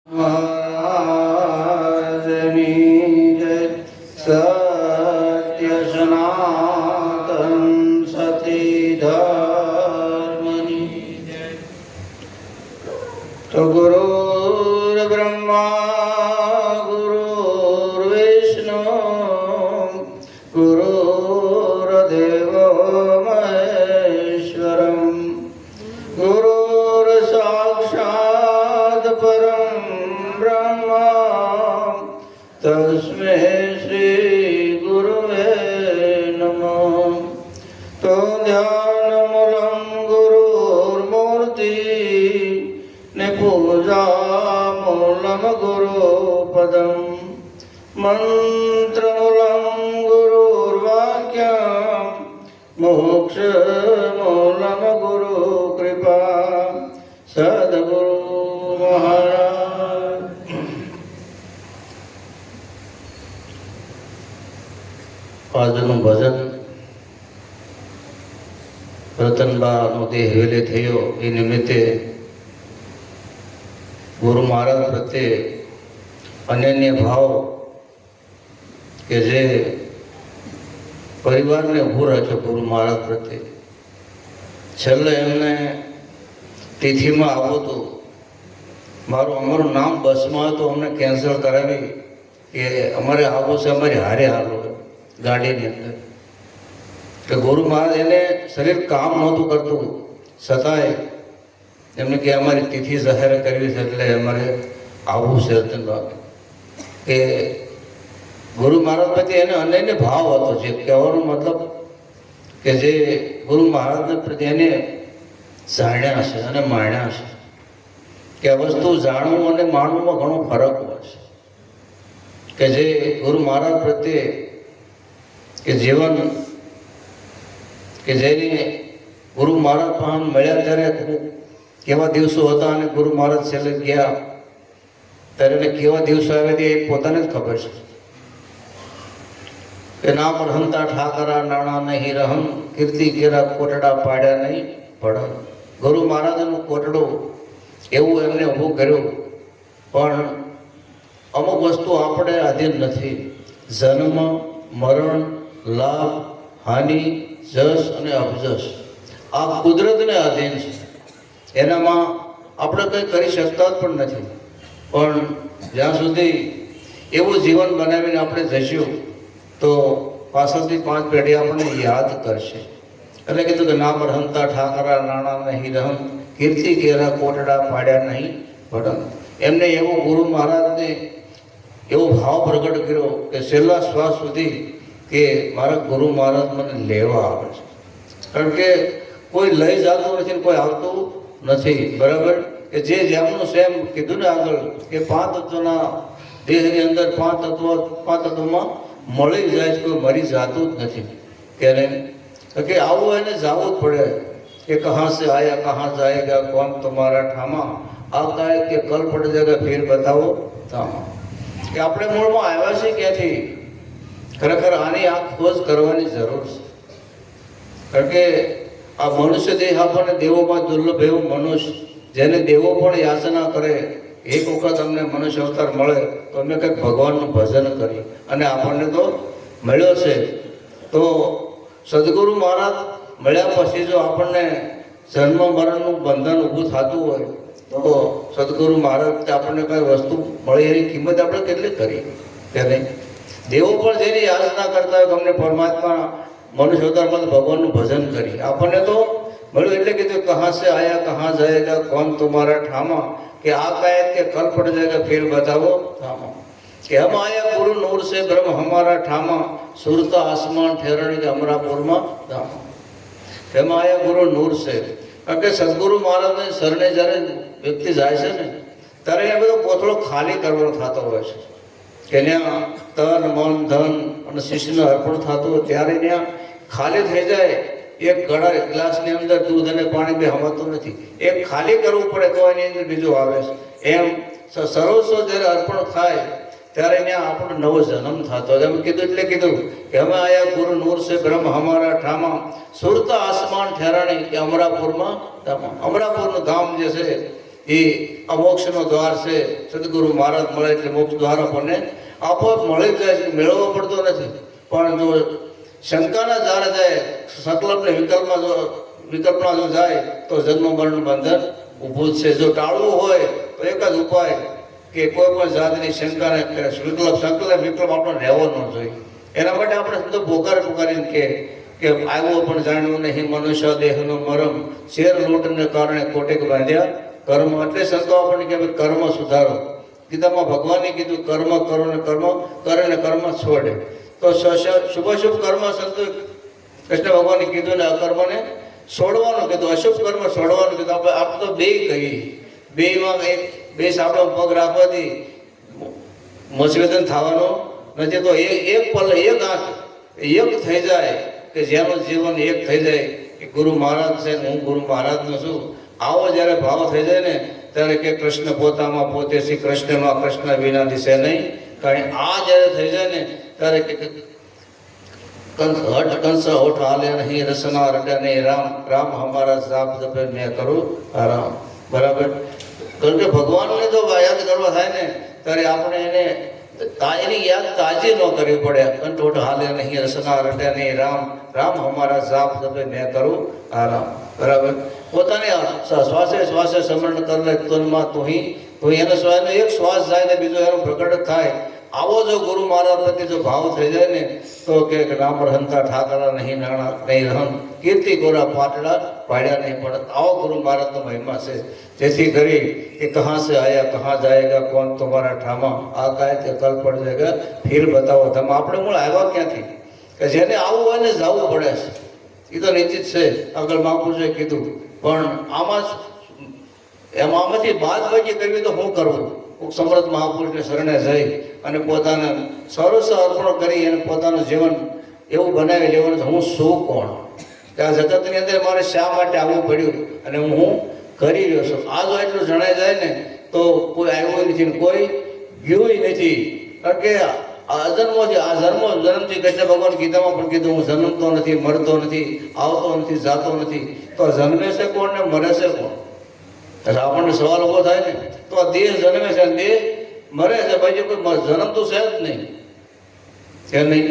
महाराजनी जय। सत्य सनातन सती धर्मनी जय। तो गुरुर्ब्रह्मा गुरुर्विष्णु गुरुर्देवो महेश्वरम् गुरुर्साक्षात् परं ब्रह्म तस्मै श्री गुरुवे नमः। तो ध्यानमूलं गुरुर्मूर्ति पूजामूलं गुरुपदं मंत्रमूलं गुरुर्वाक्यं मोक्षमूलं गुरुकृपा सद्गुरु महाराज। આજનું ભજન રતનબાનો દેહ વેલે થયો એ નિમિત્તે ગુરુ મહારાજ પ્રત્યે અનન્ય ભાવ કે જે પરિવારને ઊભો રાખ્યો ગુરુ મહારાજ પ્રત્યે. છેલ્લે એમને તિથિમાં આવું હતું, અમારું નામ બસમાં હતું, અમને કેન્સલ કરાવી કે અમારે આવું છે, અમારી હારે હાલો ગાડીની અંદર. કે ગુરુ મહારાજ એને શરીર કામ નહોતું કરતું, છતાંય એમને કે અમારી તિથિ જાહેર કરવી છે એટલે અમારે આવવું છે રતનબાગ. કે ગુરુ મહારાજ પ્રત્યે એને અનન્ય ભાવ હતો. જે કહેવાનો મતલબ કે જે ગુરુ મહારાજને પ્રત્યે એને જાણ્યા છે અને માણ્યા છે કે આ વસ્તુ જાણવું અને માણવામાં ઘણો ફરક હોય છે. કે જે ગુરુ મહારાજ પ્રત્યે કે જીવન કે જેને ગુરુ મહારાજ પાસે મળ્યા ત્યારે કેવા દિવસો હતા અને ગુરુ મહારાજ છેલ્લે ગયા ત્યારે એને કેવા દિવસો આવ્યા તે પોતાને જ ખબર છે. કે નામ રહનતા ઠાકરા નાણા નહીં રહન, કીર્તિ કેરા કોટડા પાડ્યા નહીં પડન. ગુરુ મહારાજનું કોટડું એવું એમને ઊભું કર્યું, પણ અમુક વસ્તુ આપણે આધીન નથી. જન્મ મરણ લાભ હાનિ જસ અને અપજસ આ કુદરતને આધીન છે. એનામાં આપણે કંઈ કરી શકતા જ પણ નથી. પણ જ્યાં સુધી એવું જીવન બનાવીને આપણે જઈશું તો પાછળથી 5 પેઢી આપણને યાદ કરશે. એટલે કીધું કે નામ રહનતા ઠાકરા નાણા નહીં રહન, કીર્તિ કેરા કોટડા પાડ્યા નહીં પડન. એમને એવો ગુરુ મહારાજને એવો ભાવ પ્રગટ કર્યો કે છેલ્લા શ્વાસ સુધી કે મારા ગુરુ મહારાજ મને લેવા આવે છે. કારણ કે કોઈ લઈ જતું નથી, કોઈ આવતું નથી. બરાબર કે જે જેમનું સેમ કીધું ને આગળ કે 5 તત્વના દેહની અંદર 5 તત્વમાં મળી જાય છે, કોઈ મરી જતું જ નથી. કે આવું એને જવું જ પડે. કે કહાં સે આયા કહાં જાયેગા કોણ તમારા ઠામા, આવતા હે કે કલ પડ જાયગા ફિર બતાવો તામા. કે આપણે મૂળમાં આવ્યા છે ક્યાંથી, ખરેખર આની આ ખોજ કરવાની જરૂર છે. કારણ કે આ મનુષ્ય દેહ આપણને દેવોમાં દુર્લભ એવું મનુષ્ય, જેને દેવો પણ યાચના કરે, એક વખત અમને મનુષ્ય અવતાર મળે તો અમે કંઈક ભગવાનનું ભજન કરીએ. અને આપણને તો મળ્યો છે. તો સદગુરુ મહારાજ મળ્યા પછી જો આપણને જન્મ મરણનું બંધન ઊભું થતું હોય તો સદગુરુ મહારાજ આપણને કઈ વસ્તુ મળી એની કિંમત આપણે કેટલી કરી કે નહીં. દેવો પણ જેની યાચના કરતા હોય કે અમને પરમાત્મા મનુષ્ય અવતારમાં ભગવાનનું ભજન કરી, આપણને તો મળ્યું. એટલે કીધું કહાં સે આયા કહાં જાયેગા કોણ તમારા ઠામા, કે આ કાયદ કે કલ પડ જાયેગા ફિર બતાવો ઠામા. કે હમ આયા ગુરુ નૂર સે બ્રહ્મ હમારા ઠામા, સુરતા આસમાન ઠેરણી કે અમરાપુરમાં ધામા. હમ આયા ગુરુ નૂર સે. કારણ કે સદગુરુ મહારાજને શરણે જ્યારે વ્યક્તિ જાય છે ને ત્યારે એ બધો કોથળો ખાલી કરવાનો થતો હોય છે. કે ત્યાં તન મન ધન અને શિષ્યને અર્પણ થતું હોય ત્યારે ત્યાં ખાલી થઈ જાય. એક ગ્લાસની અંદર દૂધ અને પાણી બે હમાતું નથી, એક ખાલી કરવું પડે તો એની અંદર બીજું આવે છે. એમ સર્વસ્વ જ્યારે અર્પણ થાય ત્યારે ત્યાં આપણો નવો જન્મ થતો. એમ કીધું એટલે કીધું કે અમે આયા ગુરુ નૂર સે બ્રહ્મ હમારા ઠામા, સુરતા આસમાન ઠેરાણી કે અમરાપુરમાં ધામા. અમરાપુરનું ધામ જે છે એ આ મોક્ષનો દ્વાર છે. સદગુરુ મહારાજ મળે એટલે મોક્ષ દ્વાર આપણને આપોઆપ મળી જાય છે, મેળવવો પડતો નથી. પણ જો શંકાના દ્વારા જાય, સંકલ્પ ને વિકલ્પમાં જો જાય તો જન્મ મરણ બંધન ઊભું જ છે. જો ટાળવું હોય તો એક જ ઉપાય કે કોઈ પણ જાતની શંકાને વિકલ્પ આપણે રહેવો ન જોઈએ. એના માટે આપણે તો પોકારીને કે આવ્યો પણ જાણ્યું નહીં મનુષ્ય દેહનો મરમ, શેર લૂંટને કારણે કોટેક બાંધ્યા કર્મ. એટલે સંતો આપણને કે કર્મ સુધારો. ગીતામાં ભગવાને કીધું કર્મ કરો ને કર્મ કરે ને કર્મ છોડે. તો શુભ કર્મ સંતો કૃષ્ણ ભગવાને કીધું ને અકર્મને છોડવાનું કીધું, અશુભ કર્મ છોડવાનું કીધું. આપણે તો બે કહીએ, બેમાં બે સાપડા પગ રાખવાથી મોસવેદન થવાનો નથી. તો એક પલ એક આંખ એક થઈ જાય કે જેનું જીવન એક થઈ જાય કે ગુરુ મહારાજ છે હું ગુરુ મહારાજનો છું. આવો જ્યારે ભાવ થઈ જાય ને ત્યારે કે કૃષ્ણ પોતામાં પોતે શ્રી કૃષ્ણમાં કૃષ્ણ વિના દિશે નહીં. કારણ આ જ્યારે થઈ જાય ને ત્યારે કે હટ કંસ હોઠ હાલે નહીં, રસના રડે નહીં, રામ રામ હમારા સાપ જપે મેં કરું આરામ. બરાબર. કારણ કે ભગવાનને જો યાદ કરવા થાય ને ત્યારે આપણે એની યાદ તાજી ન કરવી પડે. કંઠોઠ હાલે નહીં, રસના રડે નહીં, રામ રામ હમારા સાપ જપે મેં કરું આરામ. બરાબર. પોતાને શ્વાસે શ્વાસે સ્મરણ કરે તનમાં તું એનો શ્વાસનો એક શ્વાસ જાય ને બીજો એનો પ્રગટ થાય. આવો જો ગુરુ મહારાજ પ્રત્યે જો ભાવ થઈ જાય ને તો કે રામ રહનતા ઠાકરા નહીં નાણા નહીં રહન, કીર્તિ ગોરા પાટડા પાડ્યા નહીં પડે. આવો ગુરુ મહારાજનો મહિમા છે. જેથી કરી કે કહાં સે આયા કહાં જાયેગા કોણ તમારા ઠામા, આ કાય તે કલ પડ જાયગા ફીર બતાવો તમે. આપણે મૂળ આવ્યા ક્યાંથી કે જેને આવવું હોય ને જવું પડે છે. એ તો નિશ્ચિત છે, આગળ મહાપુરુષે કીધું. પણ આમાંથી બાદ બાકી કરવી તો શું કરવું? સમર્થ મહાપુરુષને શરણે જઈ અને પોતાને સર્વસ્વ અર્પણ કરી અને પોતાનું જીવન એવું બનાવી લેવાનું હું શું કોણ, કે આ જગતની અંદર મારે શા માટે આવવું પડ્યું અને હું કરી રહ્યો છું. આ જો એટલું જણાઈ જાય ને તો કોઈ આવ્યું નથી ને કોઈ ગયું નથી. કારણ કે અજન્મોથી આ જન્મથી કૃષ્ણ ભગવાન ગીતામાં પણ કીધું હું જન્મતો નથી, મરતો નથી, આવતો નથી, જાતો નથી. તો જન્મે છે કોણ ને મરે છે કોણ? એટલે આપણને સવાલ ઉભો થાય ને તો આ દેહ જન્મે છે દેહ મરે છે, ભાઈ કોઈ જન્મ તો છે જ નહીં. છે નહીં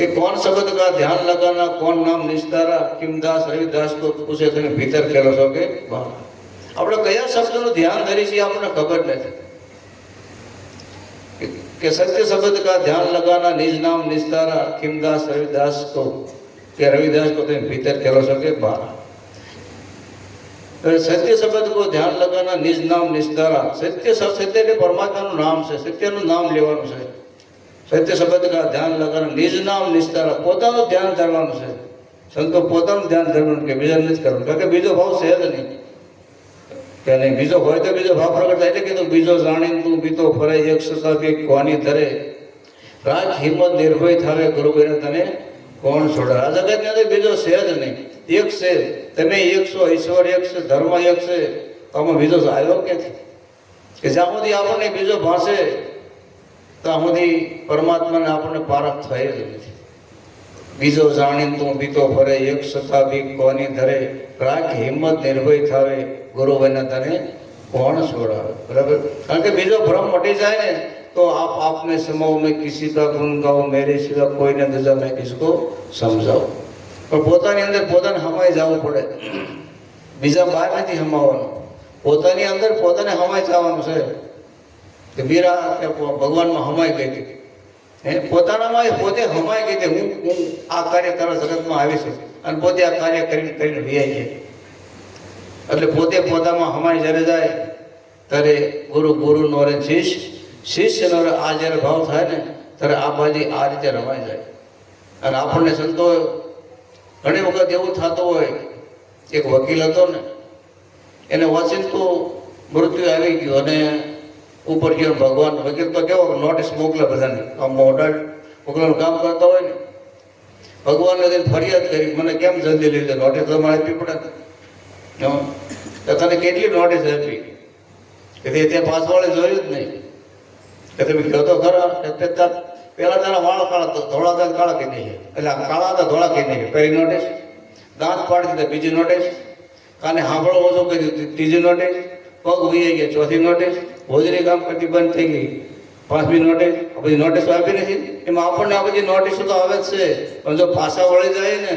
એ કોણ શબ્દ કા ધ્યાન લગાના કોણ નામ નિસ્તારા, કિમદાસ રવિદાસ તો પૂછે તમે ભીતર ખેલો છો કે બહાર. આપણે કયા શબ્દનું ધ્યાન ધરી છીએ આપણને ખબર નથી. કે સત્ય શબ્દ કા ધ્યાન લગાના નિજ નામ નિસ્તારા, કિમદાસ રવિદાસ તો કે રવિદાસ को તમે ભીતર ખેલો છો કે બહાર. સત્ય શબ્દ કો ધ્યાન લગાના નિજ નામ નિસ્તારા. સત્ય એટલે પરમાત્માનું નામ છે, સત્યનું નામ લેવાનું છે. સત્ય શબ્દ કા ધ્યાન લગાના નિજ નામ નિસ્તારા, પોતાનું ધ્યાન ધરવાનું છે. સંતો પોતાનું ધ્યાન ધરવાનું કે બીજા નથી કરવાનું. કારણ કે બીજો ભાવ છે જ નહીં કે નહીં. બીજો હોય તો બીજો ભાવ પ્રગટ થાય. એટલે કીધું બીજો જાણી તું બીતો ફરાય એક સતા કે કોની ધરે, રાજ હિંમત નિર્ભય થાવે ગુરુ બને તને કોણ છોડે. આ જગતની અંદર બીજો છે જ નહીં, એક છે. તમે એક છો, ઈશ્વર એક છે, ધર્મ એક છે. આમાં બીજો આવ્યો ક્યાંથી? કે જ્યાં સુધી આપણને બીજો ભાષે ત્યાં સુધી પરમાત્માને આપણને પારખ થઈ જ નથી. બીજો જાણીને તું બીતો ફરે એક સતા બી કોની ધરે, રાખ હિંમત નિર્ભય થાવે ગુરુ બને તને કોણ છોડાવે. બરાબર. કારણ કે બીજો ભ્રમ મટી જાય ને તો આપને સમાઓ મેં કિસી કા ગુણ ગાઓ, મેરે સિવા કોઈને દજા મેં કિસકો સમજાવું. પણ પોતાની અંદર પોતાને હમાઈ જવું પડે, બીજા બહાર નથી હમાવાનું. પોતાની અંદર પોતાને હમાઈ જવાનું છે. કે મીરા ભગવાનમાં હમાઈ ગઈ હતી, પોતાનામાં પોતે હમાઈ ગઈ હતી. હું આ કાર્ય કરવા જગતમાં આવી છું અને પોતે આ કાર્ય કરીને વિયાઈ છે. એટલે પોતે પોતામાં હમાઈ જ્યારે જાય ત્યારે ગુરુ નો રે શિષ્ય નો આ જ્યારે ભાવ થાય ને ત્યારે આ બાજી આ રીતે રમાઈ જાય. અને આપણને સંતો ઘણી વખત એવું થતું હોય, એક વકીલ હતો ને એને ઓચિંતું મૃત્યુ આવી ગયું અને ઉપર ગયો ભગવાન. વકીલ તો કેવો નોટિસ મોકલે બધાને, આમ મોટા મોકલવાનું કામ કરતા હોય ને. ભગવાનને જઈને ફરિયાદ કરી મને કેમ જલ્દી લીધે, નોટિસ તમારે આપવી પડે. તને કેટલી નોટિસ આપી કે તે ત્યાં પાછવાળે જોયું જ નહીં. કે તમે કહો તો ખરા પેલા તારા વાળ કાળા ધોળા દાંત કાળા કહી નહીં, એટલે કાળા હતા ધોળા કહી નહીં. પહેલી નોટિસ દાંત પાડી દીધા, બીજી નોટિસ કાને સાંભળો ઓછો કહી દીધું, ત્રીજી નોટિસ પગ વહી ગયા. ચોથી નોટિસ હોજરી કામ કરતી બંધ થઈ ગઈ. પાંચમી નોટિસ પછી નોટિસો આપી નથી. એમાં આપણને આ બધી નોટિસો તો આવે જ છે, પણ જો પાછા વળી જાય ને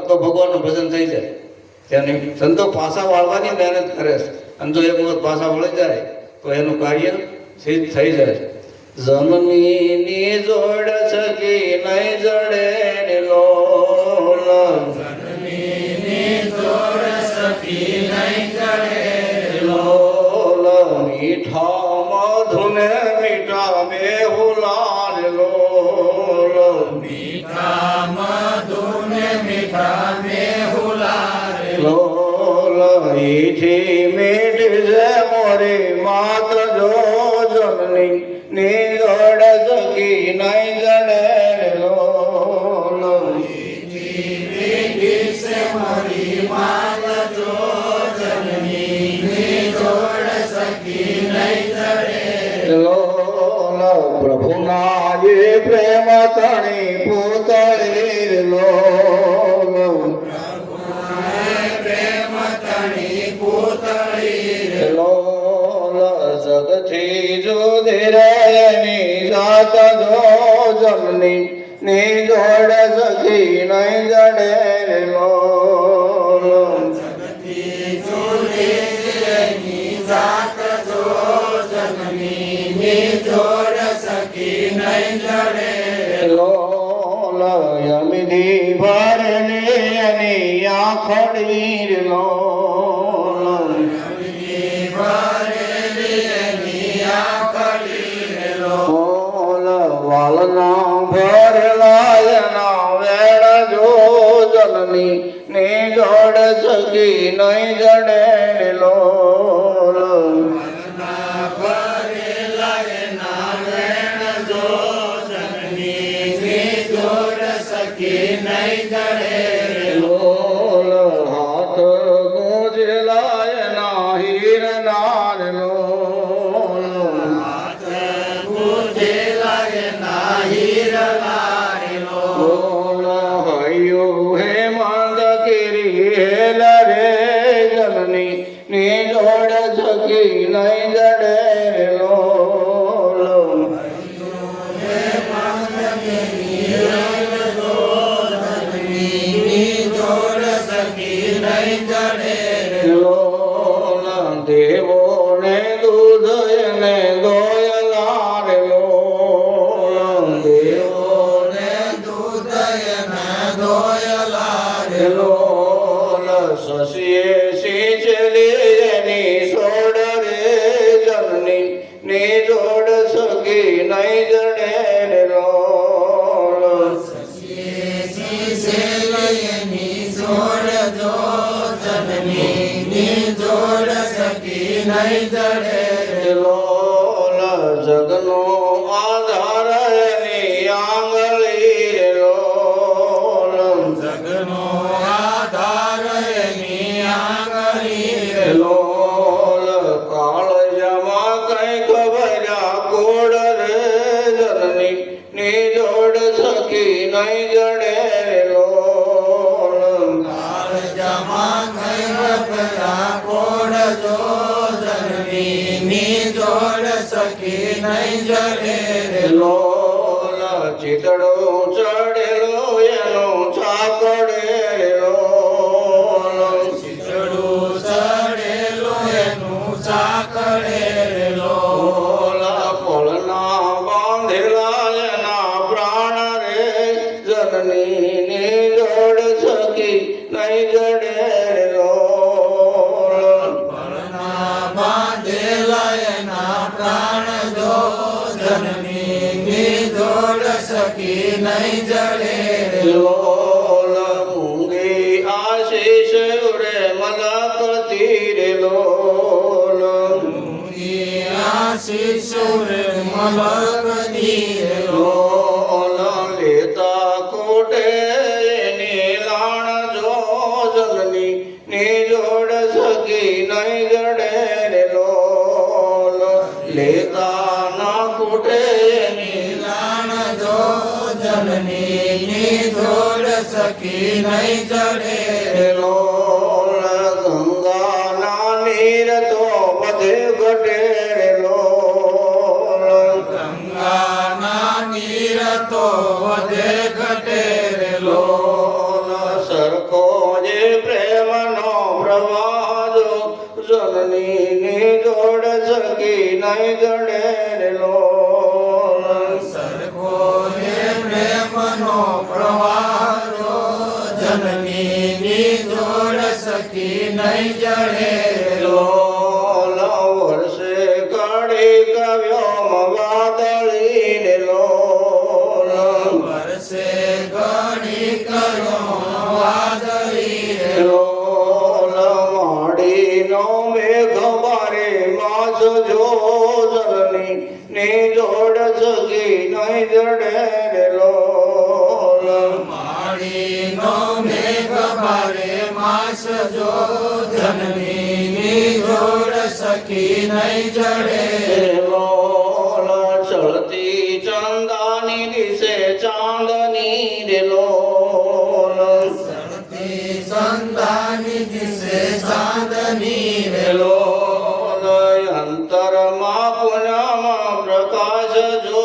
તો ભગવાનનું ભજન થઈ જાય. ત્યાં નહીં, સંતો પાછા વાળવાની મહેનત કરે છે, અને જો એક વખત પાછા વળી જાય તો એનું કાર્ય સિદ્ધ થઈ જાય. જમનીની જોડ સકી નહીં જડે ને લોલ, જમનીની જોડ સકી નહીં જડે લોલ, મીઠા મધુને મીઠા મેહુલાલ લોલ, મીઠા મધુને મીઠા મેહુલાલ લોલ, ઈથી મીઠ છે મોરી માત જો જમની ની જોડ સકી નહીં જડે લોલ, ઈથી મીઠ છે મોરી માત જો જમની ની જોડ સકી નહીં જડે લોલ, પ્રભુના એ પ્રેમ તણી પૂતળી લોલ, પ્રેમ તણી પૂતળી લોલ, જગથી જુદિરેની જાત જો જમની ની જોડ સકી નહીં જડે લોલ, જગથી જુદિરેની જાત જો જમની ની જોડ સકી નહીં જડે લોલ, યમિની ભરેલી એની આંખડી લોલ, યમિની ભરેલી એની આંખડી લોલ, વાલના ભરેલા એના વેણ જો જમની ની જોડ સકી નહીં જડે લોલ, વાલના ભરેલા એના વેણ જો જમની ની જોડ સકી નહીં જડે લોલ, હાથ ગોજેલા એના હીરના લોલ, હાથ ગોજેલા એના હીરના લોલ, હૈયું હે મંદ કિરી હેલ રે જમની ની જોડ સકી નહીં જડે લોલ, હૈયું હે મંદ કિરી હેલ જો જમની ની જોડ સકી નહીં જડે લોલ, દેવો ને દૂધ એને દોયલા લોલ, દેવો ને દૂધ એને દોયલા લોલ, શશીએ સિંચલી એની સોડ રે જમની ની જોડ સકી નહીં જડે લોલ, શશીએ સિંચલી એની સોડ જો જમની ની જોડ સકી નહીં જડે લોલ, જગનો આધાર એની આંગળી લોલ, જગનો આધાર એની આંગળી લોલ, કાળજામાં કઈ ખબર્યા કોડ રે જમની ની જોડ સકી નહીં જડે લોલ, કાળજામાં કઈ ખબર્યા કોડ જો જમની ની જોડ સકી નહીં જડે લોલ, ચિતડો ચડેલો એનો છાકડે લોલ, ચિતડો ચડેલો એનું છાકડે લોલ, પળના બાંધેલા એના પ્રાણ રે જનની ની જોડ સકી નહીં જડે લોલ, પળના બાંધેલા એના પ્રાણ જો જનની ની જોડ સકી નહીં જડે લોલ, મૂંગી આશીષ રે મલકતી રે લોલ, મૂંગી આશીષ રે મલકતી રે લોલ, લેતા કોટે એની લાણ જો જમની ની જોડ સકી નહીં જડે લોલ, લેતા ના કોટે એની લાણ જો જમની ની જોડ સકી નહીં જડે લોલ, ગંગાના નીર તો સકી નહીં જડે રે લોલ સરખો ને પ્રેમનો પ્રવાહ જો જનની જોડ સખી નહીં જડે લોલ વર્ષે કાળી કવ્યો વાદળી ને લોલ વર્ષે ઘણી કર્યો વાદળી લોલ માડીનો મેઘ બારે માસ જો જલની ની જોડ સકી નહીં જડે રે લોલ માળીનો મેઘ બારે માસ જો જનની જોડ સખી નહીં જડે લોલ ચલતી ચંદાની દિશે ચાંદની રે લોલ સરતી સંદાની દિશે ચાંદની રે લોલ અંતરમાં પુનઃમાં પ્રકાશ જો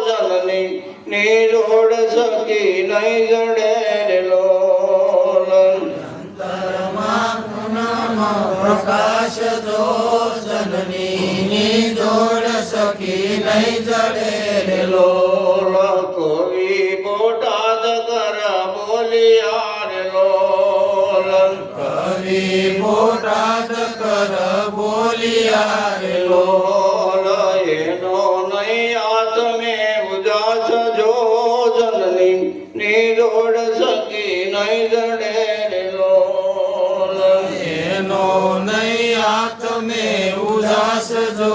જનની ની જોડ સકી નહીં જડે રે લોલ અંતરમાં પૂનમમાં પ્રકાશ જો જનની જોડ સખી નહીં જડે રે લોલ કવિ બોટાદ કર બોલિયા રે લોલ કવિ બોટાદ કર બોલિયા રે લોલ એનો નહીં આત્મે ઉદાસ જો જનની ની જોડ સકી નહીં જડે રે લોલ એનો નહીં આત્મે ઉદાસ જો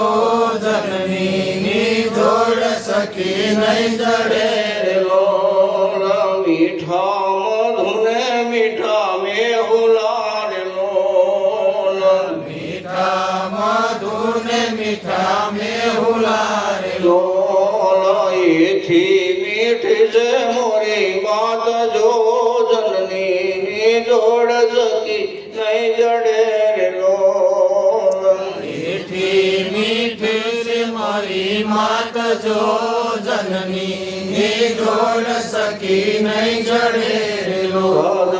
જનની જોડ સખી નહીં જડે રે લોલ મીઠા મધુને મીઠા મેહુલા રે લોલ મીઠા મધુને મીઠા મેહુલા રે લોલ એથી મીઠી છે મોરી વાત જો જનની ની જોડ સકી નહીં જડે રે લોલ મીઠી મીઠી છે મારી માત જો જનની જોડ સખી નહીં જડે રે લોલ